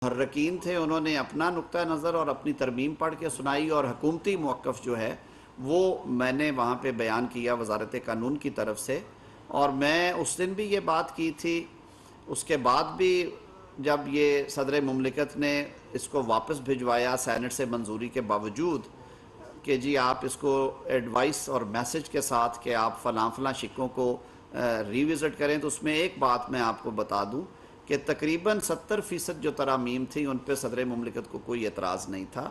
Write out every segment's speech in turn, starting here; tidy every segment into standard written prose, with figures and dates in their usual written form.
محرکین تھے انہوں نے اپنا نقطہ نظر اور اپنی ترمیم پڑھ کے سنائی، اور حکومتی موقف جو ہے وہ میں نے وہاں پہ بیان کیا وزارت قانون کی طرف سے، اور میں اس دن بھی یہ بات کی تھی۔ اس کے بعد بھی جب یہ صدر مملکت نے اس کو واپس بھجوایا سینٹ سے منظوری کے باوجود کہ جی آپ اس کو ایڈوائس اور میسج کے ساتھ کہ آپ فلاں فلاں شکوں کو ریوزٹ کریں، تو اس میں ایک بات میں آپ کو بتا دوں کہ تقریباً 70% جو ترامیم تھی ان پہ صدر مملکت کو کوئی اعتراض نہیں تھا۔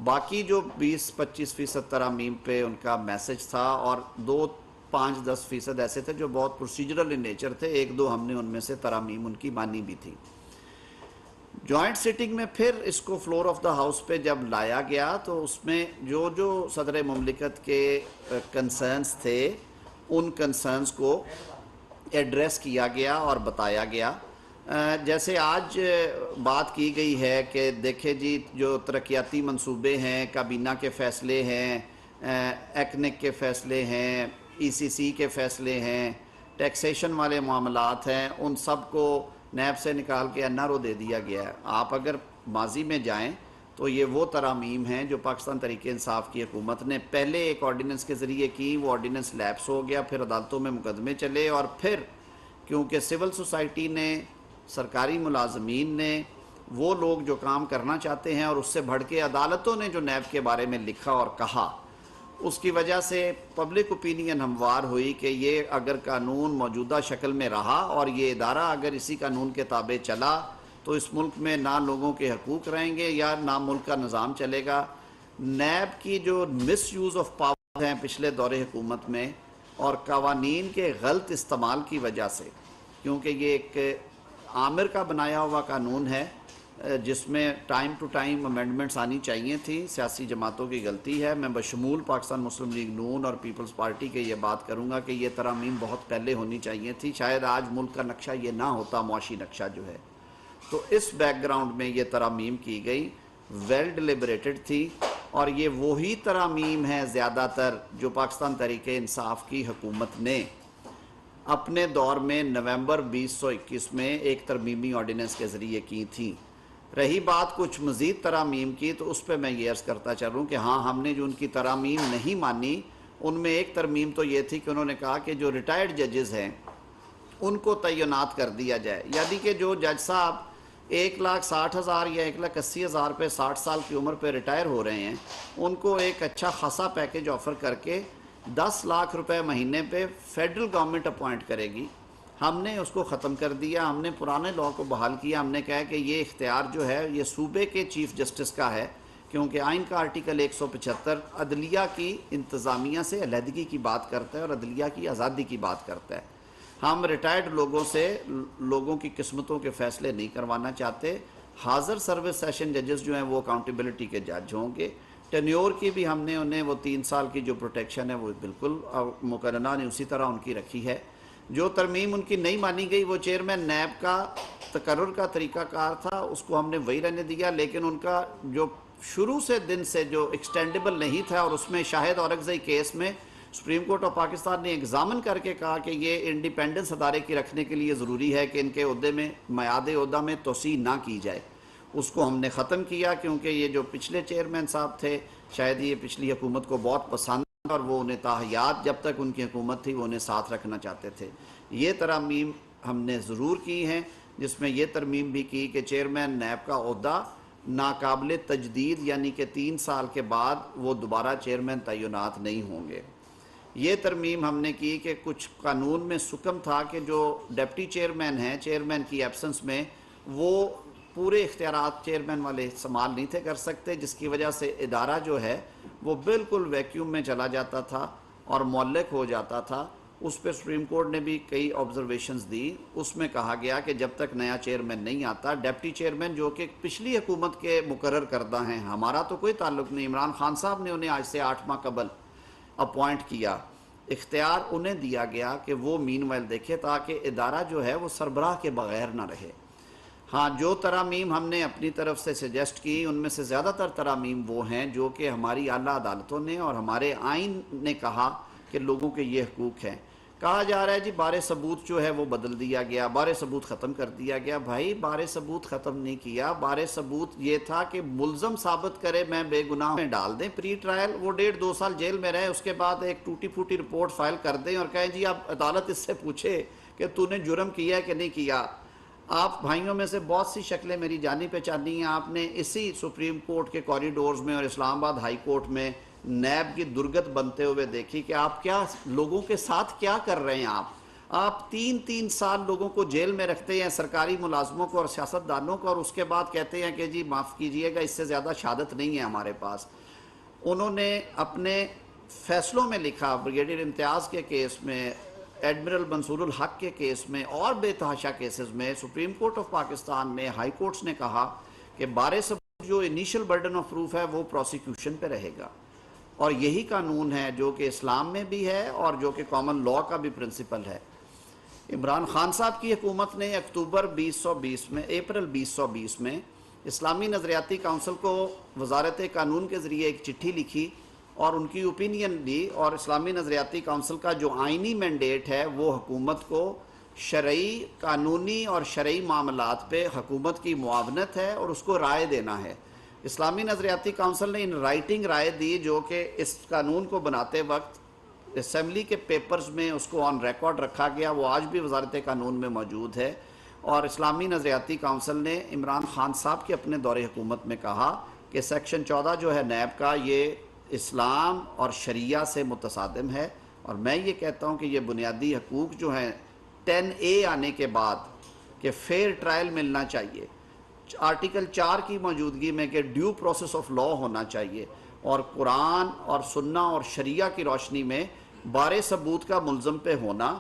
باقی جو 20-25% ترامیم پہ ان کا میسج تھا، اور 2-5-10% ایسے تھے جو بہت پروسیجرل ان نیچر تھے، ایک دو ہم نے ان میں سے ترامیم ان کی مانی بھی تھی۔ جوائنٹ سیٹنگ میں پھر اس کو فلور آف دا ہاؤس پہ جب لایا گیا تو اس میں جو صدر مملکت کے کنسرنز تھے ان کنسرنز کو ایڈریس کیا گیا اور بتایا گیا۔ جیسے آج بات کی گئی ہے کہ دیکھیں جی جو ترقیاتی منصوبے ہیں، کابینہ کے فیصلے ہیں، ایکنک کے فیصلے ہیں، ای سی سی کے فیصلے ہیں، ٹیکسیشن والے معاملات ہیں، ان سب کو نیب سے نکال کے این آر او دے دیا گیا ہے۔ آپ اگر ماضی میں جائیں تو یہ وہ ترامیم ہیں جو پاکستان تحریک انصاف کی حکومت نے پہلے ایک آرڈیننس کے ذریعے کی، وہ آرڈیننس لیپس ہو گیا، پھر عدالتوں میں مقدمے چلے، اور پھر کیونکہ سول سوسائٹی نے، سرکاری ملازمین نے، وہ لوگ جو کام کرنا چاہتے ہیں، اور اس سے بڑھ کے عدالتوں نے جو نیب کے بارے میں لکھا اور کہا، اس کی وجہ سے پبلک اوپینین ہموار ہوئی کہ یہ اگر قانون موجودہ شکل میں رہا اور یہ ادارہ اگر اسی قانون کے تابع چلا تو اس ملک میں نہ لوگوں کے حقوق رہیں گے یا نہ ملک کا نظام چلے گا۔ نیب کی جو مس یوز آف پاور ہیں پچھلے دور حکومت میں، اور قوانین کے غلط استعمال کی وجہ سے، کیونکہ یہ ایک آمر کا بنایا ہوا قانون ہے جس میں ٹائم ٹو ٹائم امینڈمنٹس آنی چاہیے تھی، سیاسی جماعتوں کی غلطی ہے۔ میں بشمول پاکستان مسلم لیگ نون اور پیپلز پارٹی کے یہ بات کروں گا کہ یہ ترامیم بہت پہلے ہونی چاہیے تھی، شاید آج ملک کا نقشہ یہ نہ ہوتا، معاشی نقشہ جو ہے۔ تو اس بیک گراؤنڈ میں یہ ترامیم کی گئی، ویل ڈیلیبریٹڈ تھی، اور یہ وہی ترامیم ہیں زیادہ تر جو پاکستان تحریک انصاف کی حکومت نے اپنے دور میں نومبر 2021 میں ایک ترمیمی آرڈیننس کے ذریعے کی تھیں۔ رہی بات کچھ مزید ترامیم کی، تو اس پہ میں یہ عرض کرتا چلوں کہ ہاں ہم نے جو ان کی ترامیم نہیں مانی، ان میں ایک ترمیم تو یہ تھی کہ انہوں نے کہا کہ جو ریٹائرڈ ججز ہیں ان کو تعینات کر دیا جائے، یعنی کہ جو جج صاحب 1,60,000 یا 1,80,000 پہ 60 سال کی عمر پہ ریٹائر ہو رہے ہیں، ان کو ایک اچھا خاصا پیکج آفر کر کے 10 لاکھ روپے مہینے پہ فیڈرل گورنمنٹ اپوائنٹ کرے گی۔ ہم نے اس کو ختم کر دیا، ہم نے پرانے لاء کو بحال کیا، ہم نے کہا کہ یہ اختیار جو ہے یہ صوبے کے چیف جسٹس کا ہے، کیونکہ آئین کا آرٹیکل 175 عدلیہ کی انتظامیہ سے علیحدگی کی بات کرتا ہے اور عدلیہ کی آزادی کی بات کرتا ہے۔ ہم ریٹائرڈ لوگوں سے لوگوں کی قسمتوں کے فیصلے نہیں کروانا چاہتے۔ حاضر سروس سیشن ججز جو ہیں وہ اکاؤنٹیبلٹی کے جج ہوں گے۔ ٹینیور کی بھی ہم نے انہیں وہ 3 سال کی جو پروٹیکشن ہے وہ بالکل مقررہ نے اسی طرح ان کی رکھی ہے۔ جو ترمیم ان کی نہیں مانی گئی وہ چیئرمین نیب کا تقرر کا طریقہ کار تھا، اس کو ہم نے وہی رہنے دیا، لیکن ان کا جو شروع سے دن سے جو ایکسٹینڈیبل نہیں تھا، اور اس میں شاہد اورکزئی کیس میں سپریم کورٹ آف پاکستان نے ایگزامن کر کے کہا کہ یہ انڈیپینڈنس ادارے کی رکھنے کے لیے ضروری ہے کہ ان کے عہدے میں میعاد عہدہ میں توسیع نہ کی جائے، اس کو ہم نے ختم کیا، کیونکہ یہ جو پچھلے چیئرمین صاحب تھے شاید یہ پچھلی حکومت کو بہت پسند اور وہ انہیں تاحیات جب تک ان کی حکومت تھی وہ انہیں ساتھ رکھنا چاہتے تھے۔ یہ ترامیم ہم نے ضرور کی ہیں، جس میں یہ ترمیم بھی کی کہ چیئرمین نیب کا عہدہ ناقابل تجدید، یعنی کہ 3 سال کے بعد وہ دوبارہ چیئرمین تعینات نہیں ہوں گے۔ یہ ترمیم ہم نے کی کہ کچھ قانون میں سکم تھا کہ جو ڈپٹی چیئرمین ہیں، چیئرمین کی ایبسنس میں وہ پورے اختیارات چیئرمین والے استعمال نہیں تھے کر سکتے، جس کی وجہ سے ادارہ جو ہے وہ بالکل ویکیوم میں چلا جاتا تھا اور معلق ہو جاتا تھا۔ اس پہ سپریم کورٹ نے بھی کئی آبزرویشنز دی، اس میں کہا گیا کہ جب تک نیا چیئرمین نہیں آتا، ڈیپٹی چیئرمین جو کہ پچھلی حکومت کے مقرر کردہ ہیں، ہمارا تو کوئی تعلق نہیں، عمران خان صاحب نے انہیں آج سے 8 ماہ قبل اپوائنٹ کیا، اختیار انہیں دیا گیا کہ وہ مین ویل دیکھے تاکہ ادارہ جو ہے وہ سربراہ کے بغیر نہ رہے۔ ہاں جو ترامیم ہم نے اپنی طرف سے سجیسٹ کی ان میں سے زیادہ تر ترامیم وہ ہیں جو کہ ہماری اعلیٰ عدالتوں نے اور ہمارے آئین نے کہا کہ لوگوں کے یہ حقوق ہیں۔ کہا جا رہا ہے جی بار ثبوت جو ہے وہ بدل دیا گیا، بار ثبوت ختم کر دیا گیا۔ بھائی بار ثبوت ختم نہیں کیا، بار ثبوت یہ تھا کہ ملزم ثابت کرے میں بے گناہ میں ڈال دیں پری ٹرائل، وہ 1.5-2 سال جیل میں رہے، اس کے بعد ایک ٹوٹی پھوٹی رپورٹ فائل کر دیں اور کہیں جی اب عدالت اس سے پوچھے کہ تو نے جرم کیا ہے کہ نہیں کیا۔ آپ بھائیوں میں سے بہت سی شکلیں میری جانی پہچانی ہیں، آپ نے اسی سپریم کورٹ کے کوریڈورز میں اور اسلام آباد ہائی کورٹ میں نیب کی درگت بنتے ہوئے دیکھی کہ آپ کیا لوگوں کے ساتھ کیا کر رہے ہیں۔ آپ 3 سال لوگوں کو جیل میں رکھتے ہیں، سرکاری ملازموں کو اور سیاستدانوں کو، اور اس کے بعد کہتے ہیں کہ جی معاف کیجئے گا اس سے زیادہ شہادت نہیں ہے ہمارے پاس۔ انہوں نے اپنے فیصلوں میں لکھا، بریگیڈیئر امتیاز کے کیس میں، ایڈمرل منصور الحق کے کیس میں اور بے تحاشا کیسز میں، سپریم کورٹ آف پاکستان میں ہائی کورٹس نے کہا کہ بارے ثبوت جو انیشل برڈن آف پروف ہے وہ پروسیکیوشن پہ رہے گا، اور یہی قانون ہے جو کہ اسلام میں بھی ہے اور جو کہ کامن لاء کا بھی پرنسپل ہے۔ عمران خان صاحب کی حکومت نے اکتوبر 2020 میں، اپریل 2020 میں اسلامی نظریاتی کونسل کو وزارت قانون کے ذریعے ایک چٹھی لکھی اور ان کی اوپینین دی، اور اسلامی نظریاتی کونسل کا جو آئینی مینڈیٹ ہے وہ حکومت کو شرعی، قانونی اور شرعی معاملات پہ حکومت کی معاونت ہے اور اس کو رائے دینا ہے۔ اسلامی نظریاتی کونسل نے ان رائٹنگ رائے دی جو کہ اس قانون کو بناتے وقت اسمبلی کے پیپرز میں اس کو آن ریکارڈ رکھا گیا، وہ آج بھی وزارت قانون میں موجود ہے۔ اور اسلامی نظریاتی کونسل نے عمران خان صاحب کے اپنے دور حکومت میں کہا کہ سیکشن 14 جو ہے نیب کا یہ اسلام اور شریعہ سے متصادم ہے، اور میں یہ کہتا ہوں کہ یہ بنیادی حقوق جو ہیں 10A آنے کے بعد کہ فیئر ٹرائل ملنا چاہیے، آرٹیکل 4 کی موجودگی میں کہ ڈیو پروسیس آف لاء ہونا چاہیے، اور قرآن اور سنہ اور شریعہ کی روشنی میں بار ثبوت کا ملزم پہ ہونا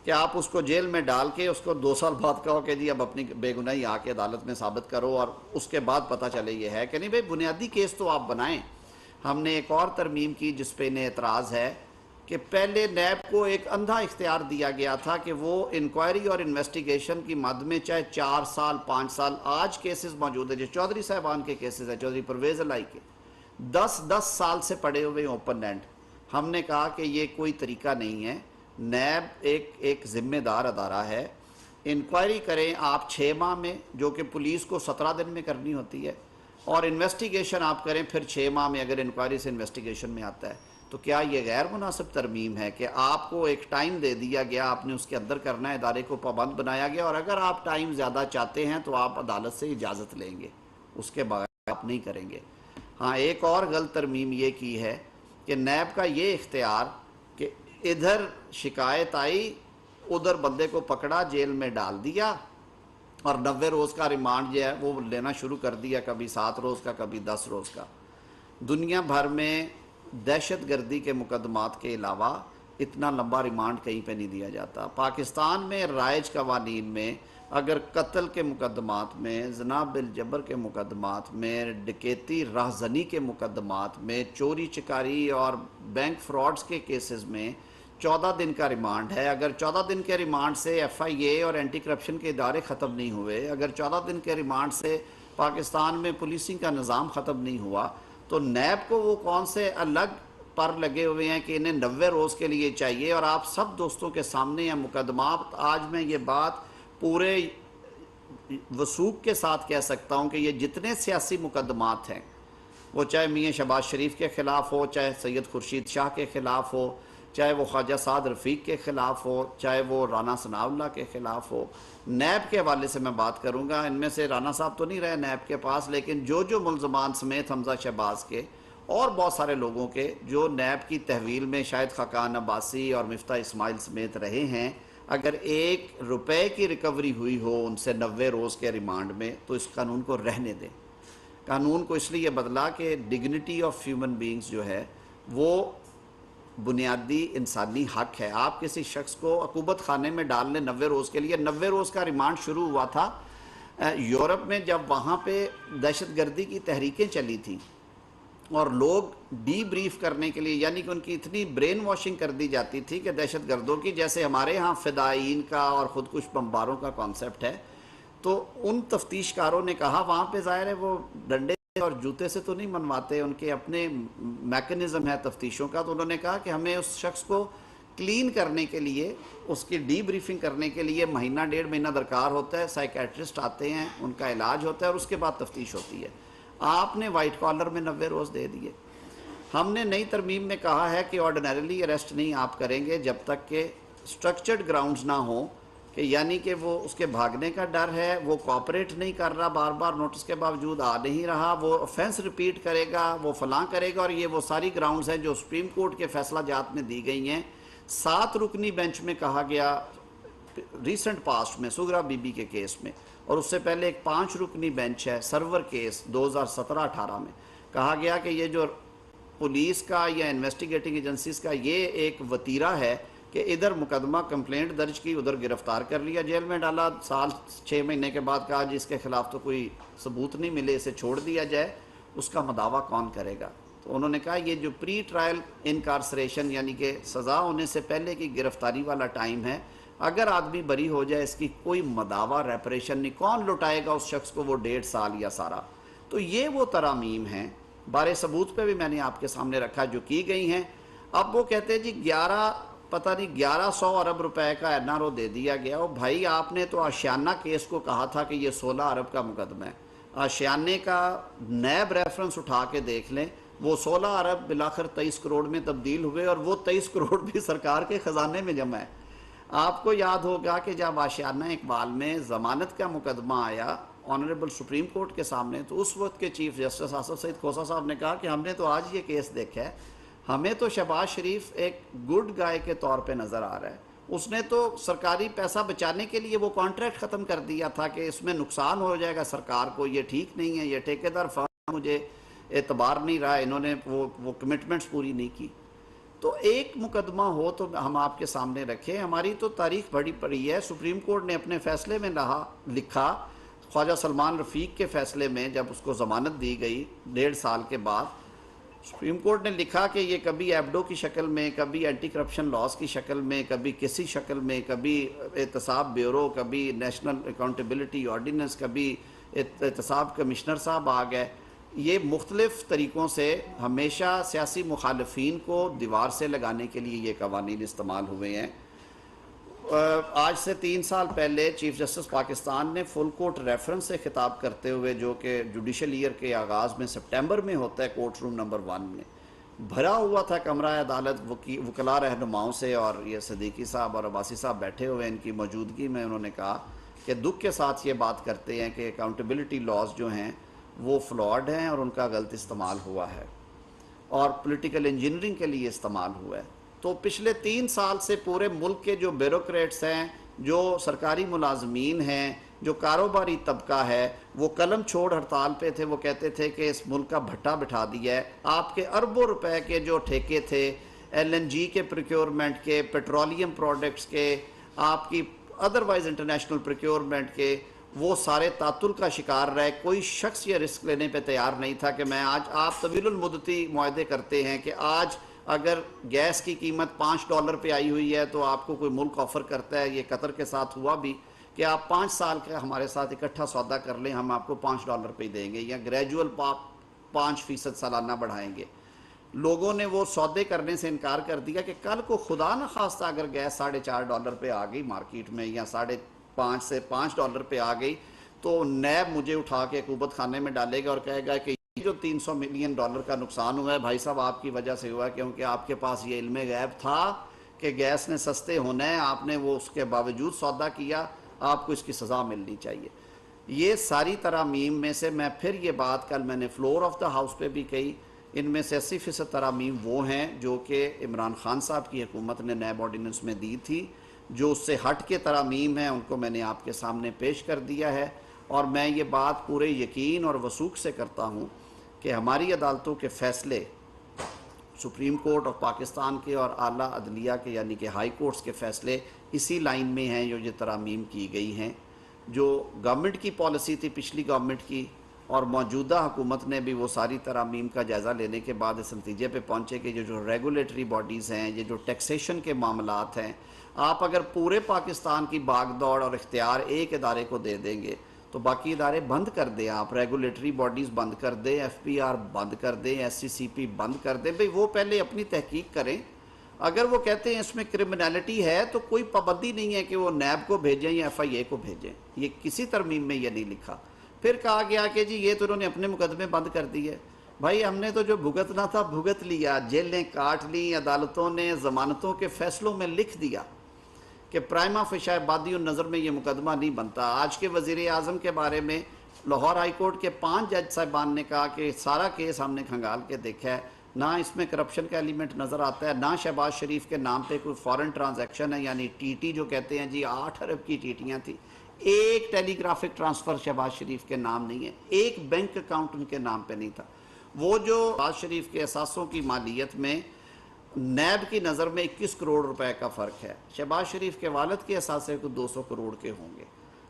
کہ آپ اس کو جیل میں ڈال کے اس کو 2 سال بعد کہو کہ جی اب اپنی بے گناہی آ کے عدالت میں ثابت کرو، اور اس کے بعد پتہ چلے یہ ہے کہ نہیں۔ بھئی بنیادی کیس تو آپ بنائیں۔ ہم نے ایک اور ترمیم کی جس پہ انہیں اعتراض ہے کہ پہلے نیب کو ایک اندھا اختیار دیا گیا تھا کہ وہ انکوائری اور انویسٹیگیشن کی مد میں چاہے 4 سال 5 سال، آج کیسز موجود ہیں جو چودھری صاحبان کے کیسز ہیں، چودھری پرویز الہی کے 10 سال سے پڑے ہوئے اوپن اینڈ۔ ہم نے کہا کہ یہ کوئی طریقہ نہیں ہے، نیب ایک ذمہ دار ادارہ ہے، انکوائری کریں آپ 6 ماہ میں جو کہ پولیس کو 17 دن میں کرنی ہوتی ہے، اور انویسٹیگیشن آپ کریں پھر 6 ماہ میں اگر انکوائری سے انویسٹیگیشن میں آتا ہے۔ تو کیا یہ غیر مناسب ترمیم ہے کہ آپ کو ایک ٹائم دے دیا گیا، آپ نے اس کے اندر کرنا ہے، ادارے کو پابند بنایا گیا، اور اگر آپ ٹائم زیادہ چاہتے ہیں تو آپ عدالت سے اجازت لیں گے، اس کے بغیر آپ نہیں کریں گے۔ ہاں ایک اور غلط ترمیم یہ کی ہے کہ نیب کا یہ اختیار کہ ادھر شکایت آئی، ادھر بندے کو پکڑا، جیل میں ڈال دیا، اور 90 روز کا ریمانڈ جو ہے وہ لینا شروع کر دیا، کبھی 7 روز کا کبھی 10 روز کا۔ دنیا بھر میں دہشت گردی کے مقدمات کے علاوہ اتنا لمبا ریمانڈ کہیں پہ نہیں دیا جاتا۔ پاکستان میں رائج قوانین میں اگر قتل کے مقدمات میں، زنا بالجبر کے مقدمات میں، ڈکیتی راہزنی کے مقدمات میں، چوری چکاری اور بینک فراڈز کے کیسز میں 14 دن کا ریمانڈ ہے۔ اگر 14 دن کے ریمانڈ سے FIA اور اینٹی کرپشن کے ادارے ختم نہیں ہوئے، اگر 14 دن کے ریمانڈ سے پاکستان میں پولیسنگ کا نظام ختم نہیں ہوا، تو نیب کو وہ کون سے الگ پر لگے ہوئے ہیں کہ انہیں 90 روز کے لیے چاہیے؟ اور آپ سب دوستوں کے سامنے ہیں مقدمات، آج میں یہ بات پورے وثوق کے ساتھ کہہ سکتا ہوں کہ یہ جتنے سیاسی مقدمات ہیں، وہ چاہے میاں شہباز شریف کے خلاف ہو، چاہے سید خورشید شاہ کے خلاف ہو، چاہے وہ خواجہ سعد رفیق کے خلاف ہو، چاہے وہ رانا ثناء اللہ کے خلاف ہو، نیب کے حوالے سے میں بات کروں گا۔ ان میں سے رانا صاحب تو نہیں رہے نیب کے پاس، لیکن جو ملزمان سمیت حمزہ شہباز کے اور بہت سارے لوگوں کے جو نیب کی تحویل میں شاہد خاقان عباسی اور مفتاح اسماعیل سمیت رہے ہیں، اگر 1 روپے کی ریکوری ہوئی ہو ان سے 90 روز کے ریمانڈ میں، تو اس قانون کو رہنے دیں۔ قانون کو اس لیے بدلا کہ ڈگنیٹی آف ہیومن بینگز جو ہے وہ بنیادی انسانی حق ہے۔ آپ کسی شخص کو عقوبت خانے میں ڈال لیں 90 روز کے لیے۔ 90 روز کا ریمانڈ شروع ہوا تھا یورپ میں، جب وہاں پہ دہشت گردی کی تحریکیں چلی تھیں اور لوگ ڈی بریف کرنے کے لیے، یعنی کہ ان کی اتنی برین واشنگ کر دی جاتی تھی کہ دہشت گردوں کی، جیسے ہمارے ہاں فدائین کا اور خودکش بمباروں کا کانسیپٹ ہے، تو ان تفتیش کاروں نے کہا وہاں پہ ظاہر ہے وہ ڈنڈے اور جوتے سے تو نہیں منواتے، ان کے اپنے میکنزم ہے تفتیشوں کا، تو انہوں نے کہا کہ ہمیں اس شخص کو کلین کرنے کے لیے، اس کی ڈی بریفنگ کرنے کے لیے مہینہ ڈیڑھ مہینہ درکار ہوتا ہے، سائیکیٹرسٹ آتے ہیں، ان کا علاج ہوتا ہے اور اس کے بعد تفتیش ہوتی ہے۔ آپ نے وائٹ کالر میں 90 روز دے دیے۔ ہم نے نئی ترمیم میں کہا ہے کہ آرڈینریلی اریسٹ نہیں آپ کریں گے جب تک کہ سٹرکچرڈ گراؤنڈز نہ ہوں، کہ یعنی کہ وہ اس کے بھاگنے کا ڈر ہے، وہ کوآپریٹ نہیں کر رہا، بار بار نوٹس کے باوجود آ نہیں رہا، وہ offense ریپیٹ کرے گا، وہ فلاں کرے گا، اور یہ وہ ساری گراؤنڈز ہیں جو سپریم کورٹ کے فیصلہ جات میں دی گئی ہیں۔ 7 رکنی بینچ میں کہا گیا ریسنٹ پاسٹ میں سغرا بی بی کے کیس میں، اور اس سے پہلے ایک 5 رکنی بینچ ہے سرور کیس 2017-18 میں، کہا گیا کہ یہ جو پولیس کا یا انویسٹیگیٹنگ ایجنسیز کا یہ ایک وتیرہ ہے کہ ادھر مقدمہ کمپلینٹ درج کی، ادھر گرفتار کر لیا، جیل میں ڈالا، سال 6 مہینے کے بعد کہا جی اس کے خلاف تو کوئی ثبوت نہیں ملے، اسے چھوڑ دیا جائے، اس کا مداوع کون کرے گا؟ تو انہوں نے کہا یہ جو پری ٹرائل انکارسریشن یعنی کہ سزا ہونے سے پہلے کی گرفتاری والا ٹائم ہے، اگر آدمی بری ہو جائے اس کی کوئی مداوع ریپریشن نہیں، کون لٹائے گا اس شخص کو وہ 1.5 سال یا سارا؟ تو یہ وہ ترامیم ہیں، بارے ثبوت پہ بھی میں نے آپ کے سامنے رکھا جو کی گئی ہیں۔ اب وہ کہتے ہیں جی 1100 ارب روپے کا این آر او دے دیا گیا۔ اور بھائی آپ نے تو آشیانہ کیس کو کہا تھا کہ یہ 16 ارب کا مقدمہ ہے، آشیانے کا نیب ریفرنس اٹھا کے دیکھ لیں، وہ 16 ارب بلاخر 23 کروڑ میں تبدیل ہوئے، اور وہ 23 کروڑ بھی سرکار کے خزانے میں جمع ہے۔ آپ کو یاد ہوگا کہ جب آشیانہ اقبال میں ضمانت کا مقدمہ آیا آنریبل سپریم کورٹ کے سامنے، تو اس وقت کے چیف جسٹس آصف سعید کھوسہ صاحب نے کہا کہ ہم نے تو آج یہ کیس دیکھا ہے، ہمیں تو شہباز شریف ایک گڈ گائے کے طور پہ نظر آ رہا ہے، اس نے تو سرکاری پیسہ بچانے کے لیے وہ کانٹریکٹ ختم کر دیا تھا کہ اس میں نقصان ہو جائے گا سرکار کو، یہ ٹھیک نہیں ہے، یہ ٹھیکیدار فرم مجھے اعتبار نہیں رہا، انہوں نے وہ کمٹمنٹس پوری نہیں کی۔ تو ایک مقدمہ ہو تو ہم آپ کے سامنے رکھیں، ہماری تو تاریخ بڑی پڑی ہے۔ سپریم کورٹ نے اپنے فیصلے میں لکھا، خواجہ سلمان رفیق کے فیصلے میں جب اس کو ضمانت دی گئی 1.5 سال کے بعد، سپریم کورٹ نے لکھا کہ یہ کبھی ایبڈو کی شکل میں، کبھی اینٹی کرپشن لاز کی شکل میں، کبھی کسی شکل میں، کبھی احتساب بیورو، کبھی نیشنل اکاؤنٹیبلٹی آرڈیننس، کبھی احتساب کمشنر صاحب آ گئے، یہ مختلف طریقوں سے ہمیشہ سیاسی مخالفین کو دیوار سے لگانے کے لیے یہ قوانین استعمال ہوئے ہیں۔ آج سے 3 سال پہلے چیف جسٹس پاکستان نے فل کورٹ ریفرنس سے خطاب کرتے ہوئے، جو کہ جوڈیشل ایئر کے آغاز میں سپٹمبر میں ہوتا ہے، کورٹ روم نمبر 1 میں بھرا ہوا تھا کمرہ عدالت وکلاء رہنماؤں سے، اور یہ صدیقی صاحب اور عباسی صاحب بیٹھے ہوئے ان کی موجودگی میں انہوں نے کہا کہ دکھ کے ساتھ یہ بات کرتے ہیں کہ اکاؤنٹیبلٹی لاز جو ہیں وہ فلاڈ ہیں اور ان کا غلط استعمال ہوا ہے اور پولیٹیکل انجینئرنگ کے لیے استعمال ہوا ہے۔ تو پچھلے 3 سال سے پورے ملک کے جو بیوروکریٹس ہیں، جو سرکاری ملازمین ہیں، جو کاروباری طبقہ ہے، وہ قلم چھوڑ ہڑتال پہ تھے، وہ کہتے تھے کہ اس ملک کا بھٹا بٹھا دیا ہے۔ آپ کے اربوں روپے کے جو ٹھیکے تھے ایل این جی کے پروکیورمنٹ کے، پیٹرولیم پروڈکٹس کے، آپ کی ادروائز انٹرنیشنل پروکیورمنٹ کے، وہ سارے تعطل کا شکار رہے۔ کوئی شخص یہ رسک لینے پہ تیار نہیں تھا کہ میں آج، آپ طویل المدتی معاہدے کرتے ہیں کہ آج اگر گیس کی قیمت $5 پہ آئی ہوئی ہے تو آپ کو کوئی ملک آفر کرتا ہے، یہ قطر کے ساتھ ہوا بھی، کہ آپ 5 سال کا ہمارے ساتھ اکٹھا سودا کر لیں، ہم آپ کو $5 پہ ہی دیں گے، یا گریجول 5% سالانہ بڑھائیں گے۔ لوگوں نے وہ سودے کرنے سے انکار کر دیا کہ کل کو خدا نہ خواستہ اگر گیس $4.5 پہ آ گئی مارکیٹ میں، یا $5.5 سے $5 پہ آ گئی، تو نیب مجھے اٹھا کے عقوبت خانے میں ڈالے گا اور کہے گا کہ یہ جو $300 ملین کا نقصان ہوا ہے بھائی صاحب آپ کی وجہ سے ہوا ہے، کیونکہ آپ کے پاس یہ علم غیب تھا کہ گیس نے سستے ہونا ہے، آپ نے وہ اس کے باوجود سودا کیا، آپ کو اس کی سزا ملنی چاہیے۔ یہ ساری ترامیم میں سے میں پھر یہ بات کل میں نے فلور آف دا ہاؤس پہ بھی کہی، ان میں سے 80% ترامیم وہ ہیں جو کہ عمران خان صاحب کی حکومت نے نیب آرڈیننس میں دی تھی، جو اس سے ہٹ کے ترامیم ہیں ان کو میں نے آپ کے سامنے پیش کر دیا ہے، اور میں یہ بات پورے یقین اور وثوق سے کرتا ہوں کہ ہماری عدالتوں کے فیصلے، سپریم کورٹ آف پاکستان کے اور اعلیٰ عدلیہ کے یعنی کہ ہائی کورٹس کے فیصلے اسی لائن میں ہیں جو یہ ترامیم کی گئی ہیں۔ جو گورنمنٹ کی پالیسی تھی پچھلی گورنمنٹ کی، اور موجودہ حکومت نے بھی وہ ساری ترامیم کا جائزہ لینے کے بعد اس نتیجے پہ پہنچے کہ یہ جو ریگولیٹری باڈیز ہیں، یہ جو ٹیکسیشن کے معاملات ہیں، آپ اگر پورے پاکستان کی باغ دوڑ اور اختیار ایک ادارے کو دے دیں گے تو باقی ادارے بند کر دیں، آپ ریگولیٹری باڈیز بند کر دیں، ایف پی آر بند کر دیں، ایس سی سی پی بند کر دیں، بھئی وہ پہلے اپنی تحقیق کریں، اگر وہ کہتے ہیں اس میں کرمنالٹی ہے تو کوئی پابندی نہیں ہے کہ وہ نیب کو بھیجیں یا ایف آئی اے کو بھیجیں، یہ کسی ترمیم میں یہ نہیں لکھا۔ پھر کہا گیا کہ جی یہ تو انہوں نے اپنے مقدمے بند کر دیے۔ بھائی ہم نے تو جو بھگتنا تھا بھگت لیا، جیلیں کاٹ لی، عدالتوں نے ضمانتوں کے فیصلوں میں لکھ دیا کہ پرائما فیشا بادی النظر میں یہ مقدمہ نہیں بنتا۔ آج کے وزیر اعظم کے بارے میں لاہور ہائی کورٹ کے 5 جج صاحبان نے کہا کہ سارا کیس ہم نے کھنگال کے دیکھا ہے، نہ اس میں کرپشن کا ایلیمنٹ نظر آتا ہے، نہ شہباز شریف کے نام پہ کوئی فورن ٹرانزیکشن ہے، یعنی ٹی ٹی جو کہتے ہیں جی 8 ارب کی ٹیٹیاں تھیں، ایک ٹیلی گرافک ٹرانسفر شہباز شریف کے نام نہیں ہے، ایک بینک اکاؤنٹ ان کے نام پہ نہیں تھا۔ وہ جو شہباز شریف کے اثاثوں کی مالیت میں نیب کی نظر میں 21 کروڑ روپے کا فرق ہے، شہباز شریف کے والد کے اثاثے کو 200 کروڑ کے ہوں گے،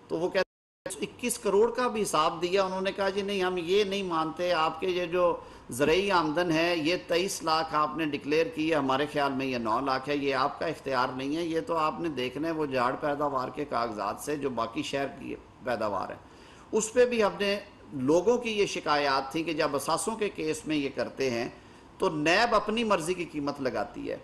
تو وہ کہتے ہیں 21 کروڑ کا بھی حساب دیا۔ انہوں نے کہا جی نہیں ہم یہ نہیں مانتے، آپ کے یہ جو زرعی آمدن ہے یہ 23 لاکھ آپ نے ڈکلیئر کی ہے، ہمارے خیال میں یہ 9 لاکھ ہے، یہ آپ کا اختیار نہیں ہے، یہ تو آپ نے دیکھنا ہے وہ جھاڑ پیداوار کے کاغذات سے جو باقی شہر کی پیداوار ہے۔ اس پہ بھی ہم نے لوگوں کی یہ شکایات تھی کہ جب اثاثوں کے کیس میں یہ کرتے ہیں تو نیب اپنی مرضی کی قیمت لگاتی ہے۔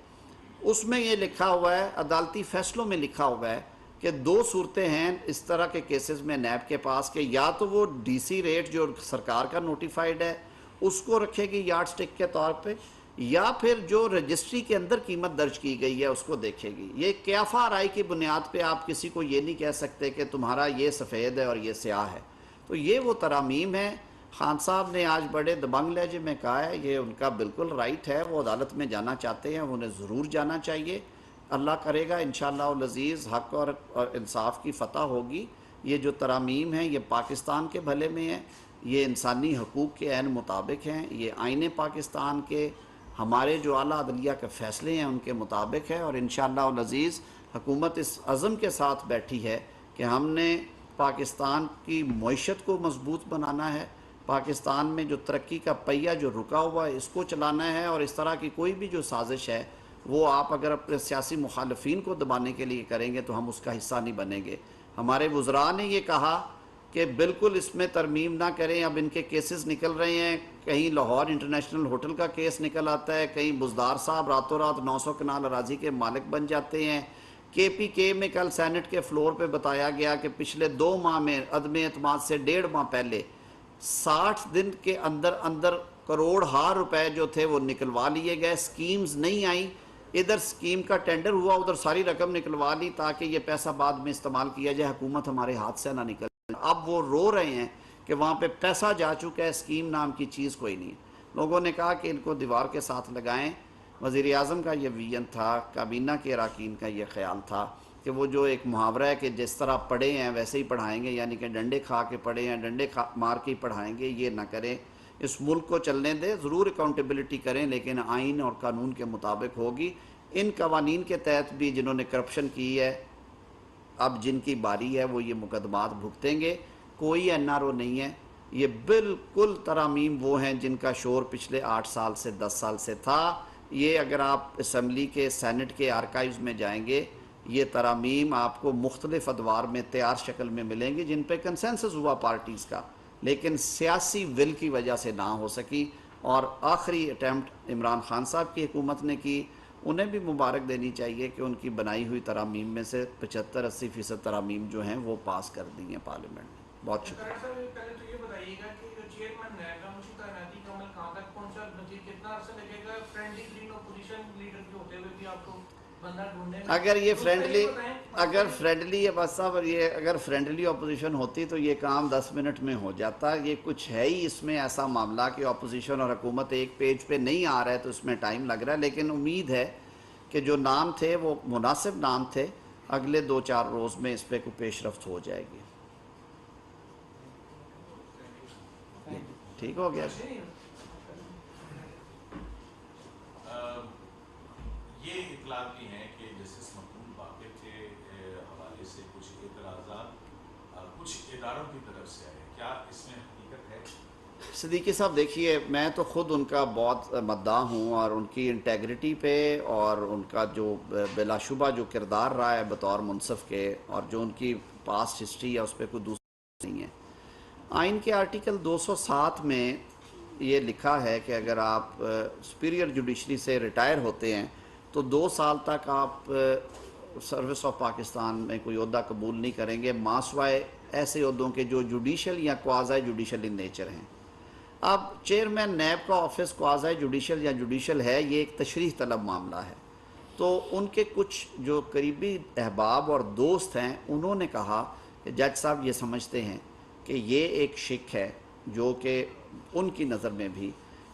اس میں یہ لکھا ہوا ہے، عدالتی فیصلوں میں لکھا ہوا ہے کہ 2 صورتیں ہیں اس طرح کے کیسز میں نیب کے پاس کہ یا تو وہ ڈی سی ریٹ جو سرکار کا نوٹیفائیڈ ہے اس کو رکھے گی یارڈ سٹک کے طور پہ، یا پھر جو رجسٹری کے اندر قیمت درج کی گئی ہے اس کو دیکھے گی۔ یہ قیافہ رائے کی بنیاد پہ آپ کسی کو یہ نہیں کہہ سکتے کہ تمہارا یہ سفید ہے اور یہ سیاہ ہے۔ تو یہ وہ ترامیم ہے۔ خان صاحب نے آج بڑے دبنگ لہجے میں کہا ہے، یہ ان کا بالکل رائٹ ہے، وہ عدالت میں جانا چاہتے ہیں، انہیں ضرور جانا چاہیے، اللہ کرے گا انشاءاللہ العزیز حق اور انصاف کی فتح ہوگی۔ یہ جو ترامیم ہیں یہ پاکستان کے بھلے میں ہیں، یہ انسانی حقوق کے عین مطابق ہیں، یہ آئین پاکستان کے ہمارے جو اعلیٰ عدلیہ کے فیصلے ہیں ان کے مطابق ہے، اور انشاءاللہ العزیز حکومت اس عزم کے ساتھ بیٹھی ہے کہ ہم نے پاکستان کی معیشت کو مضبوط بنانا ہے، پاکستان میں جو ترقی کا پہیہ جو رکا ہوا ہے اس کو چلانا ہے، اور اس طرح کی کوئی بھی جو سازش ہے وہ آپ اگر اپنے سیاسی مخالفین کو دبانے کے لیے کریں گے تو ہم اس کا حصہ نہیں بنیں گے۔ ہمارے وزراء نے یہ کہا کہ بالکل اس میں ترمیم نہ کریں، اب ان کے کیسز نکل رہے ہیں، کہیں لاہور انٹرنیشنل ہوٹل کا کیس نکل آتا ہے، کہیں بزدار صاحب راتوں رات 900 کنال اراضی کے مالک بن جاتے ہیں۔ کے پی کے میں کل سینٹ کے فلور پہ بتایا گیا کہ پچھلے 2 ماہ میں عدم اعتماد سے 1.5 ماہ پہلے 60 دن کے اندر اندر کروڑ ہار روپے جو تھے وہ نکلوا لیے گئے، سکیمز نہیں آئیں، ادھر سکیم کا ٹینڈر ہوا ادھر ساری رقم نکلوا لی تاکہ یہ پیسہ بعد میں استعمال کیا جائے، حکومت ہمارے ہاتھ سے نہ نکل۔ اب وہ رو رہے ہیں کہ وہاں پہ پیسہ جا چکا ہے، سکیم نام کی چیز کوئی نہیں۔ لوگوں نے کہا کہ ان کو دیوار کے ساتھ لگائیں۔ وزیر اعظم کا یہ ویژن تھا، کابینہ کے اراکین کا یہ خیال تھا کہ وہ جو ایک محاورہ ہے کہ جس طرح پڑھے ہیں ویسے ہی پڑھائیں گے، یعنی کہ ڈنڈے کھا کے پڑھے ہیں ڈنڈے مار کے ہی پڑھائیں گے، یہ نہ کریں، اس ملک کو چلنے دیں، ضرور اکاؤنٹیبلٹی کریں لیکن آئین اور قانون کے مطابق ہوگی۔ ان قوانین کے تحت بھی جنہوں نے کرپشن کی ہے اب جن کی باری ہے وہ یہ مقدمات بھگتیں گے، کوئی این آر او نہیں ہے، یہ بالکل ترامیم وہ ہیں جن کا شور پچھلے 8 سال سے 10 سال سے تھا۔ یہ اگر آپ اسمبلی کے سینٹ کے آرکائیوز میں جائیں گے یہ ترامیم آپ کو مختلف ادوار میں تیار شکل میں ملیں گی جن پہ کنسنسس ہوا پارٹیز کا، لیکن سیاسی ول کی وجہ سے نہ ہو سکی، اور آخری اٹیمپٹ عمران خان صاحب کی حکومت نے کی، انہیں بھی مبارک دینی چاہیے کہ ان کی بنائی ہوئی ترامیم میں سے 75-80% ترامیم جو ہیں وہ پاس کر دی ہیں پارلیمنٹ نے۔ بہت شکریہ۔ پہلے تو یہ بتائیے گا کہ جو چیئرمین ہے اس کی تعیناتی کا عمل کہاں تک پہنچا، مزید کتنا عرصہ لگے گا، فرینڈلی گرین اپوزیشن لیڈر کے ہوتے ہوئے بھی آپ کو بندہ ڈھونڈنے میں؟ اگر یہ فرینڈلی بس صاحب یہ اگر فرینڈلی اپوزیشن ہوتی تو یہ کام 10 منٹ میں ہو جاتا، یہ کچھ ہے ہی اس میں ایسا معاملہ کہ اپوزیشن اور حکومت ایک پیج پہ نہیں آ رہا ہے تو اس میں ٹائم لگ رہا ہے، لیکن امید ہے کہ جو نام تھے وہ مناسب نام تھے، اگلے 2-4 روز میں اس پہ کوئی پیش رفت ہو جائے گی۔ ٹھیک ہو گیا؟ یہ اطلاع بھی ہیں کہ جسٹس مقبول باقر کے حوالے سے کچھ اعتراضات کچھ اداروں کی طرف سے آئے، کیا اس میں حقیقت ہے؟ صدیقی صاحب دیکھیے میں تو خود ان کا بہت مداح ہوں، اور ان کی انٹیگریٹی پہ اور ان کا جو بلا شبہ جو کردار رہا ہے بطور منصف کے، اور جو ان کی پاسٹ ہسٹری ہے اس پہ کوئی دوسرا نہیں ہے۔ آئین کے آرٹیکل 207 میں یہ لکھا ہے کہ اگر آپ سپیریئر جوڈیشری سے ریٹائر ہوتے ہیں تو 2 سال تک آپ سروس آف پاکستان میں کوئی عہدہ قبول نہیں کریں گے، ماسوائے ایسے عہدوں کے جو جوڈیشل یا کوازائی جوڈیشل ان نیچر ہیں۔ اب چیئرمین نیب کا آفس کوازائی جوڈیشل یا جوڈیشل ہے، یہ ایک تشریح طلب معاملہ ہے، تو ان کے کچھ جو قریبی احباب اور دوست ہیں انہوں نے کہا کہ جج صاحب یہ سمجھتے ہیں کہ یہ ایک شک ہے جو کہ ان کی نظر میں بھی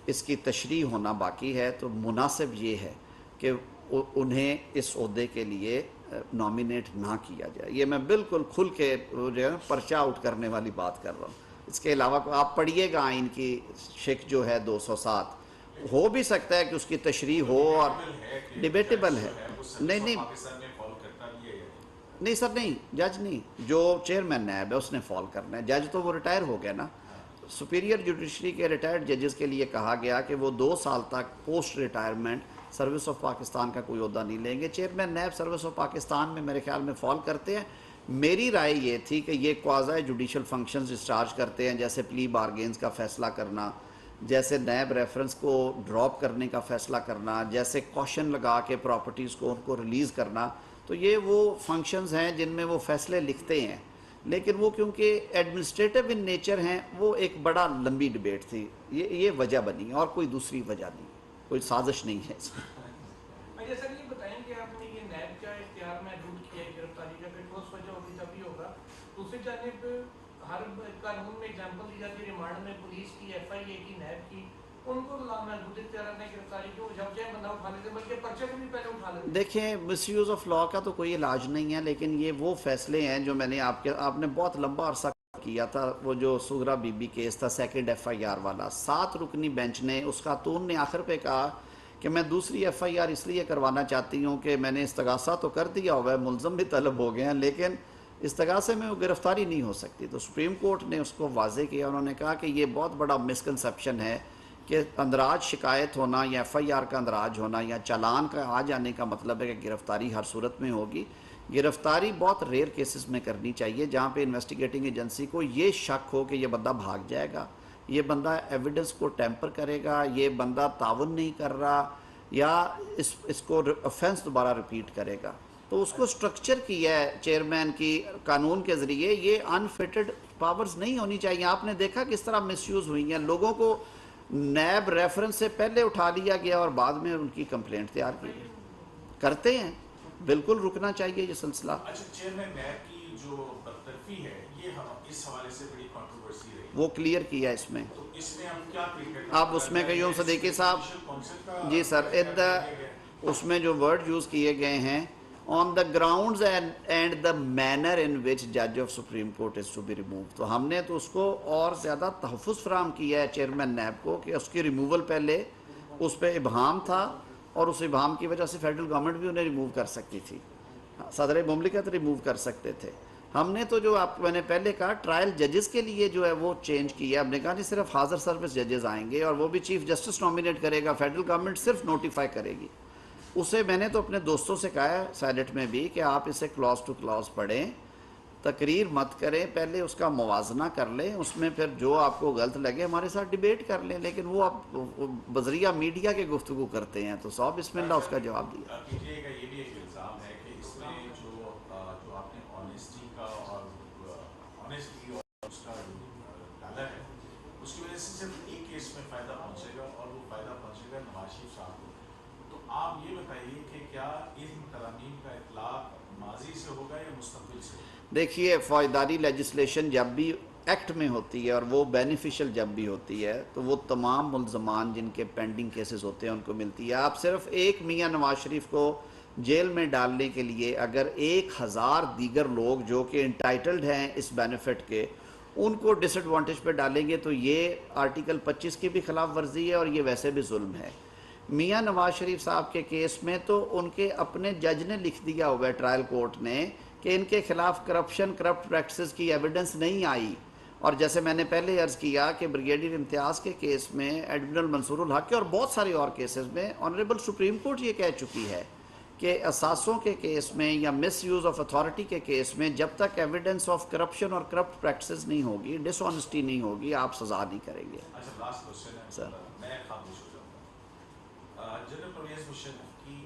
اس کی تشریح ہونا باقی ہے، تو مناسب یہ ہے کہ انہیں اس عہدے کے لیے نامینیٹ نہ کیا جائے۔ یہ میں بالکل کھل کے جو ہے پرچہ آؤٹ کرنے والی بات کر رہا ہوں۔ اس کے علاوہ آپ پڑھیے گا آئین کی شک جو ہے 207، ہو بھی سکتا ہے کہ اس کی تشریح ہو اور ڈیبیٹیبل ہے۔ نہیں نہیں سر، نہیں جج نہیں، جو چیئرمین نیب ہے اس نے فال کرنا ہے، جج تو وہ ریٹائر ہو گیا نا۔ سپیریئر جوڈیشری کے ریٹائرڈ ججز کے لیے کہا گیا کہ وہ 2 سال تک post retirement service of Pakistan کا کوئی عہدہ نہیں لیں گے۔ Chairman NAB service of Pakistan میں میرے خیال میں فال کرتے ہیں۔ میری رائے یہ تھی کہ یہ کوازائی جوڈیشل فنکشنز ڈسچارج کرتے ہیں، جیسے پلی بارگینز کا فیصلہ کرنا، جیسے نیب ریفرنس کو ڈراپ کرنے کا فیصلہ کرنا، جیسے کوشن لگا کے پراپرٹیز کو ان کو ریلیز کرنا، تو یہ وہ فنکشنز ہیں جن میں وہ فیصلے لکھتے ہیں، لیکن وہ کیونکہ ایڈمنسٹریٹو ان نیچر ہیں، وہ ایک بڑا لمبی ڈیبیٹ تھی، یہ وجہ بنی اور کوئی دوسری وجہ نہیں، کوئی سازش نہیں ہے اس میں۔ اچھا سر، یہ بتائیں کہ آپ نے یہ نیب کا اختیار محدود کیا ہے گرفتاری کا، پھر ٹھوس وجہ ہوگی تبھی ہوگا۔ دوسری جانب ہر قانون میں اگزامپل دی جاتی ہے، ریمانڈ میں پولیس کی، ایف آئی اے کی، نیب کی، ان کو محدود اختیارات نے گرفتاری کیوں؟ جب چاہے بندہ اٹھا لیتے، بلکہ پرچے کو بھی پہلے اٹھا لیتے۔ دیکھیں، مس یوز آف لاء کا تو کوئی علاج نہیں ہے، لیکن یہ وہ فیصلے ہیں جو میں نے آپ نے بہت لمبا عرصہ کیا تھا، وہ جو سغرا بی بی کیس تھا سیکنڈ ایف آئی آر والا، 7 رکنی بینچ نے، اس خاتون نے آخر پہ کہا کہ میں دوسری ایف آئی آر اس لیے کروانا چاہتی ہوں کہ میں نے استغاثہ تو کر دیا ہوا ہے، ملزم بھی طلب ہو گئے ہیں، لیکن استغاثے میں وہ گرفتاری نہیں ہو سکتی۔ تو سپریم کورٹ نے اس کو واضح کیا، انہوں نے کہا کہ یہ بہت بڑا مسکنسیپشن ہے کہ اندراج شکایت ہونا یا ایف آئی آر کا اندراج ہونا یا چالان کا آ جانے کا مطلب ہے کہ گرفتاری ہر صورت میں ہوگی۔ گرفتاری بہت ریئر کیسز میں کرنی چاہیے جہاں پہ انویسٹیگیٹنگ ایجنسی کو یہ شک ہو کہ یہ بندہ بھاگ جائے گا، یہ بندہ ایویڈنس کو ٹیمپر کرے گا، یہ بندہ تعاون نہیں کر رہا، یا اس کو offense دوبارہ ریپیٹ کرے گا۔ تو اس کو سٹرکچر کیا ہے چیئرمین کی قانون کے ذریعے، یہ انفٹڈ پاورز نہیں ہونی چاہیے۔ آپ نے دیکھا کس طرح مس یوز ہوئی ہیں، لوگوں کو نیب ریفرنس سے پہلے اٹھا لیا گیا اور بعد میں ان کی کمپلینٹ تیار کی گئی، کرتے ہیں، بالکل رکنا چاہیے یہ سلسلہ۔ اچھا، چیئرمین نیب کی جو برطرفی ہے، یہ اس حوالے سے بڑی کنٹروورسی رہی، وہ کلیئر کیا اس میں۔ تو اس میں ہم کیا کریں؟ اب اس میں کہیوں صدیقی صاحب، جی سر، اس میں جو ورڈ یوز کیے گئے ہیں on the grounds and the manner in which judge of Supreme Court is to be removed، تو ہم نے تو اس کو اور زیادہ تحفظ فراہم کیا ہے چیئرمین نیب کو کہ اس کی ریموول پہلے اس پہ ابہام تھا، اور اس ابہام کی وجہ سے فیڈرل گورنمنٹ بھی انہیں ریموو کر سکتی تھی، صدر مملکت ریموو کر سکتے تھے۔ ہم نے تو جو میں نے پہلے کہا ٹرائل ججز کے لیے جو ہے وہ چینج کیا، ہم نے کہا نہیں صرف حاضر سروس ججز آئیں گے اور وہ بھی چیف جسٹس نومینیٹ کرے گا، فیڈرل گورنمنٹ صرف نوٹیفائی کرے گی۔ اسے میں نے تو اپنے دوستوں سے کہا ہے سینٹ میں بھی کہ آپ اسے کلاس ٹو کلاس پڑھیں، تقریر مت کریں، پہلے اس کا موازنہ کر لیں، اس میں پھر جو آپ کو غلط لگے ہمارے ساتھ ڈیبیٹ کر لیں، لیکن وہ آپ بذریعہ میڈیا کے گفتگو کرتے ہیں۔ تو صاحب بسم اللہ اس کا جواب دیا۔ یہ بھی ایک الزام ہے کہ اس میں جو آپ نے آنیسٹی کا اور آنیسٹی اور اس کا ڈالا ہے، اس کی وجہ سے صرف ایک کیس میں فائدہ پہنچے گا، اور وہ فائدہ پہنچے گا نواز شریف صاحب کو۔ تو آپ یہ بتائیے کہ کیا ان ترامیم کا اطلاق ماضی سے ہوگا یا مستقبل سے؟ دیکھیے، فوجداری لیجسلیشن جب بھی ایکٹ میں ہوتی ہے اور وہ بینیفیشل جب بھی ہوتی ہے تو وہ تمام ملزمان جن کے پینڈنگ کیسز ہوتے ہیں ان کو ملتی ہے۔ آپ صرف ایک میاں نواز شریف کو جیل میں ڈالنے کے لیے اگر 1000 دیگر لوگ جو کہ انٹائٹلڈ ہیں اس بینیفٹ کے، ان کو ڈس ایڈوانٹیج پہ ڈالیں گے تو یہ آرٹیکل 25 کی بھی خلاف ورزی ہے اور یہ ویسے بھی ظلم ہے۔ میاں نواز شریف صاحب کے کیس میں تو ان کے اپنے جج نے لکھ دیا ہوا ہے ٹرائل کورٹ نے کہ ان کے خلاف کرپٹ پریکٹسز کی ایویڈنس نہیں آئی، اور جیسے میں نے پہلے عرض کیا کہ بریگیڈیئر امتیاز کے کیس میں، ایڈمرل منصور الحق کے اور بہت سارے اور کیسز میں آنریبل سپریم کورٹ یہ کہہ چکی ہے کہ اثاثوں کے کیس میں یا مس یوز آف اتھارٹی کے کیس میں جب تک ایویڈنس آف کرپشن اور کرپٹ پریکٹسز نہیں ہوگی، ڈس آنیسٹی نہیں ہوگی، آپ سزا نہیں کریں گے۔ اچھا، لاسٹ کوشچن ہے سر، میں خاموش ہو جاؤں گا۔ جنرل پرویز مشرف کی